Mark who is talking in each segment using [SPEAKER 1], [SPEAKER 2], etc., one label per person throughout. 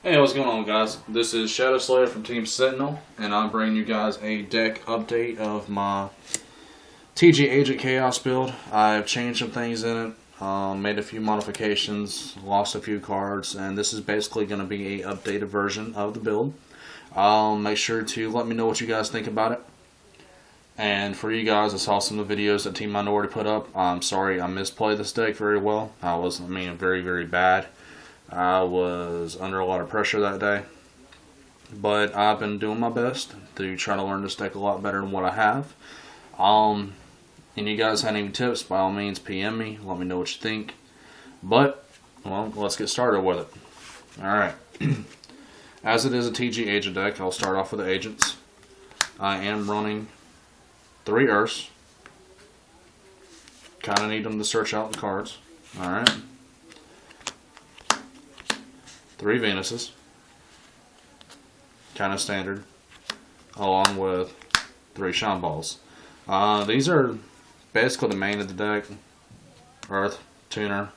[SPEAKER 1] Hey, what's going on, guys? This is Shadow Slayer from Team Sentinel, and I'm bringing you guys a deck update of my TG Agent Chaos build. I've changed some things in it, made a few modifications, lost a few cards, and this is basically going to be a updated version of the build. Make sure to let me know what you guys think about it. And for you guys, I saw some of the videos that Team Minority put up. I'm sorry I misplayed this deck very well. Very, very bad. I was under a lot of pressure that day, but I've been doing my best to try to learn this deck a lot better than what I have. And you guys had any tips, by all means PM me, let me know what you think. But, well, let's get started with it. Alright, as it is a TG agent deck, I'll start off with the agents. I am running 3 Earths. Kinda need them to search out the cards. Alright. 3 Venuses, kind of standard, along with 3 Shine Balls. These are basically the main of the deck: Earth, Tuner,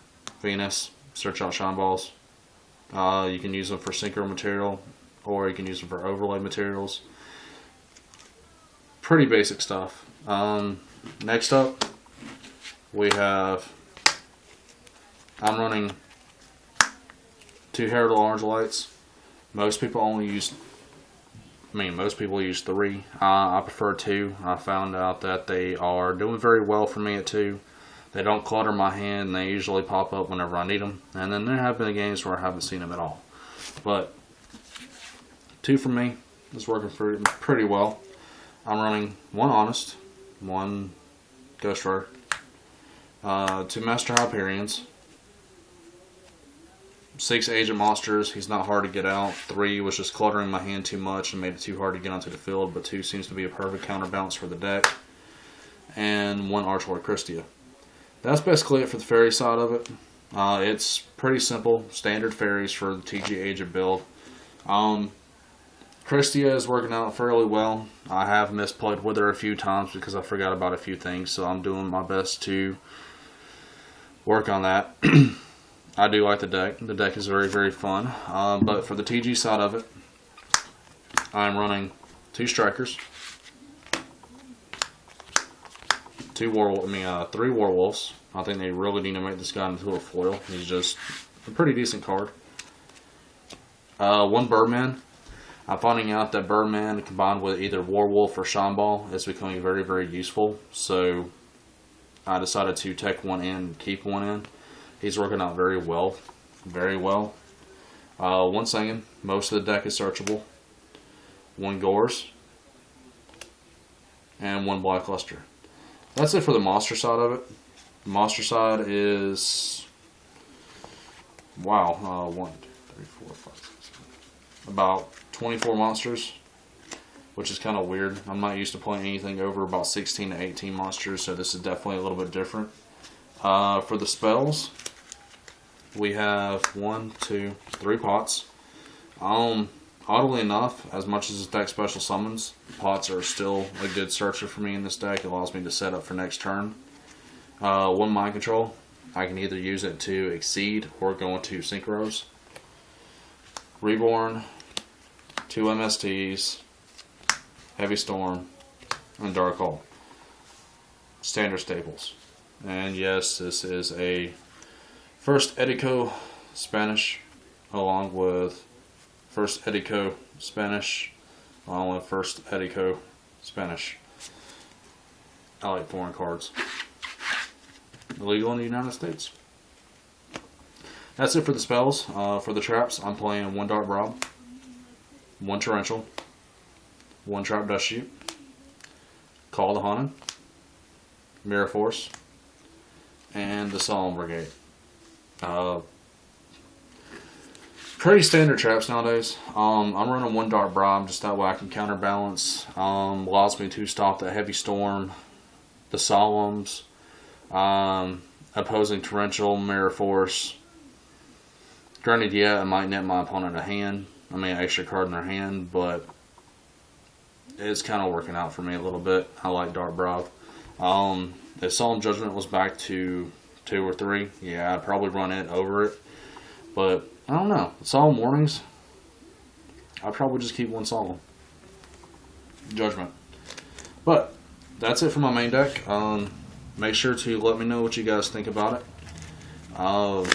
[SPEAKER 1] Venus, search out Shine Balls. You can use them for synchro material, or you can use them for overlay materials. Pretty basic stuff. Next up, we have, I'm running 2 Heralded Orange Lights. Most people use 3. I prefer 2. I found out that they are doing very well for me at 2. They don't clutter my hand, and they usually pop up whenever I need them. And then there have been games where I haven't seen them at all. But 2 for me is working pretty well. I'm running 1 Honest, 1 Ghost Rider, 2 Master Hyperions, 6 Agent Monsters. He's not hard to get out. 3 was just cluttering my hand too much and made it too hard to get onto the field, but 2 seems to be a perfect counterbalance for the deck. And 1 Archlord Christia. That's basically it for the fairy side of it. It's pretty simple, standard fairies for the TG Agent build. Christia is working out fairly well. I have misplayed with her a few times because I forgot about a few things, so I'm doing my best to work on that. I do like the deck. The deck is very, very fun. But for the TG side of it, I'm running 2 Strikers, 3 Werewolves. I think they really need to make this guy into a foil. He's just a pretty decent card. 1 Birdman. I'm finding out that Birdman combined with either Werewolf or Shine Ball is becoming very, very useful. So I decided to take 1 in and keep 1 in. He's working out very well. Very well. 1 Singing. Most of the deck is searchable. 1 Gores. And 1 Blackluster. That's it for the monster side of it. The monster side is, wow, 1, 2, 3, 4, 5, 6, 7. About 24 monsters, which is kind of weird. I'm not used to playing anything over about 16 to 18 monsters, so this is definitely a little bit different. For the spells, we have 1, 2, 3 pots. Oddly enough, as much as this deck special summons, pots are still a good searcher for me in this deck. It allows me to set up for next turn. 1 Mind Control. I can either use it to exceed or go into synchros. Reborn, 2 MSTs, Heavy Storm, and Dark Hole. Standard staples. And yes, this is a First Edico Spanish, along with First Edico Spanish, along with First Edico Spanish. I like foreign cards. Illegal in the United States. That's it for the spells. For the traps, I'm playing 1 Dark Rob, 1 Torrential, 1 Trap Dust Shoot, Call the Haunted, Mirror Force, and the Solemn Brigade. Pretty standard traps nowadays. I'm running 1 Dark Bribe, just that way I can counterbalance. Allows me to stop the Heavy Storm, the Solemns, opposing Torrential, Mirror Force. Granted, yeah, it might net my opponent an extra card in their hand, but it's kind of working out for me a little bit. I like Dark Bribe. If Solemn Judgment was back to 2 or 3, yeah, I'd probably run it over it. But I don't know. Solemn Warnings, I'd probably just keep one solemn. Judgment. But that's it for my main deck. Make sure to let me know what you guys think about it. I'll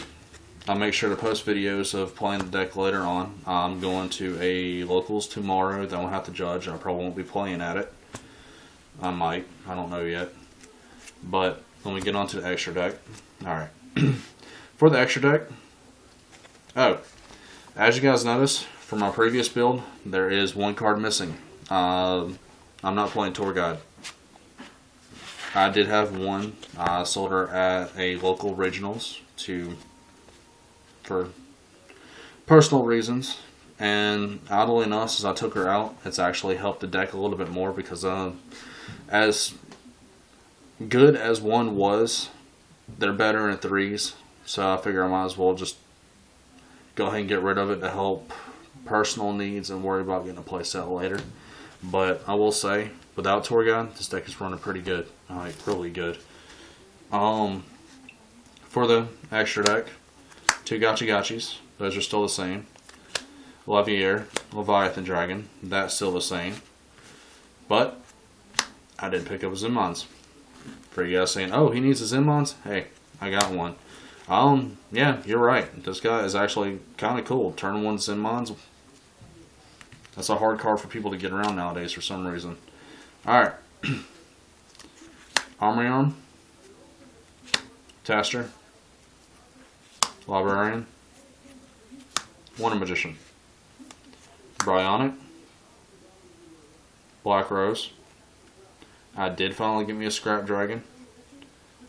[SPEAKER 1] make sure to post videos of playing the deck later on. I'm going to a locals tomorrow that I won't have to judge. I probably won't be playing at it. I might. I don't know yet. But when we get onto the extra deck. Alright. For the extra deck. Oh. As you guys noticed, from my previous build, there is one card missing. I'm not playing Tour Guide. I did have one. I sold her at a local regionals for personal reasons, and oddly enough, as I took her out, it's actually helped the deck a little bit more because as good as one was, they're better in threes, so I figure I might as well just go ahead and get rid of it to help personal needs and worry about getting a play set later. But I will say, without Tour Guide, this deck is running pretty good. Like, really good. For the extra deck, 2 Gachis. Those are still the same. Leviair, Leviathan Dragon. That's still the same. But I did pick up a Zenmons. For you guys saying, oh, he needs a Zenmons? Hey, I got one. Yeah, you're right. This guy is actually kind of cool. Turn 1 Zenmons. That's a hard card for people to get around nowadays for some reason. Alright. Arm, Taster, Librarian, Wonder Magician, Bryonic, Black Rose. I did finally get me a Scrap Dragon,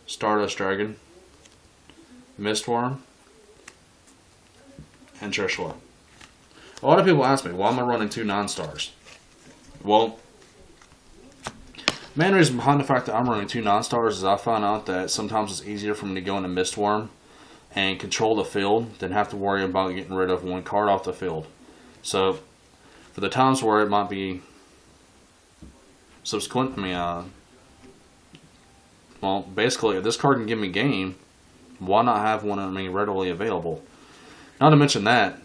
[SPEAKER 1] Stardust Dragon, Mistworm, and Trishula. A lot of people ask me, why am I running 2 9-stars? Well, main reason behind the fact that I'm running 2 9-stars is I found out that sometimes it's easier for me to go into Mistworm and control the field than have to worry about getting rid of one card off the field. So, for the times where it might be subsequent, well, basically, if this card can give me game, why not have one readily available? Not to mention that,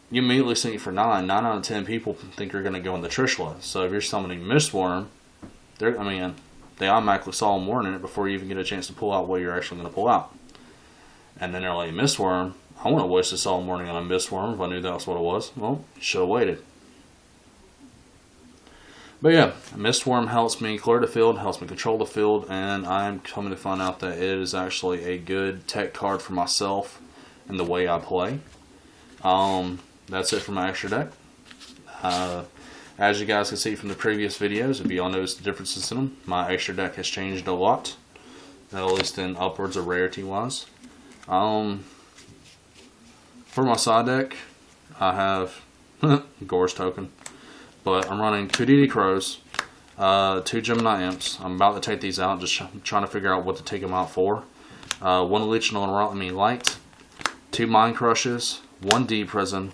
[SPEAKER 1] you immediately sing it for 9. 9 out of 10 people think you're going to go in the Trishula. So if you're summoning Mistworm, they automatically Solemn Warn in it before you even get a chance to pull out what you're actually going to pull out. And then they're like, Mistworm? I want to waste a Solemn Warning on a Mistworm if I knew that was what it was. Well, you should have waited. But yeah, Mistworm helps me clear the field, helps me control the field, and I'm coming to find out that it is actually a good tech card for myself and the way I play. That's it for my extra deck. As you guys can see from the previous videos, if you all notice the differences in them, my extra deck has changed a lot, at least in upwards of rarity wise. For my side deck, I have Gore's Token, but I'm running 2 DD Crows, 2 Gemini Imps. I'm about to take these out, just trying to figure out what to take them out for. 1 Legion Light, 2 Mind Crushes, 1 D Prison,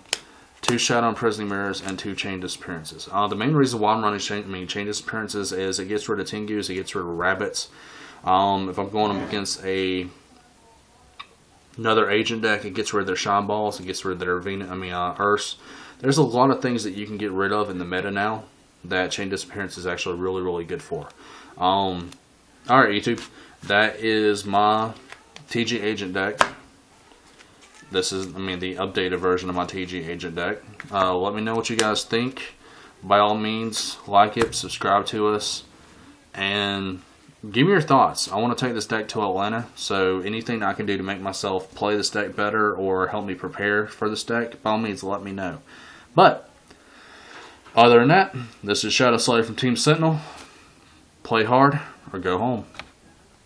[SPEAKER 1] 2 Shadow Imprisoning Mirrors, and 2 Chain Disappearances. The main reason why I'm running Chain Disappearances is it gets rid of Tengus, it gets rid of Rabbits. If I'm going up against another agent deck, it gets rid of their Shine Balls, it gets rid of their Earths. There's a lot of things that you can get rid of in the meta now that Chain Disappearance is actually really, really good for. Alright, YouTube. That is my TG Agent deck. This is, the updated version of my TG Agent deck. Let me know what you guys think. By all means, like it, subscribe to us, and give me your thoughts. I want to take this deck to Atlanta, so anything I can do to make myself play this deck better or help me prepare for this deck, by all means, let me know. But, other than that, this is Shadow Slayer from Team Sentinel. Play hard or go home.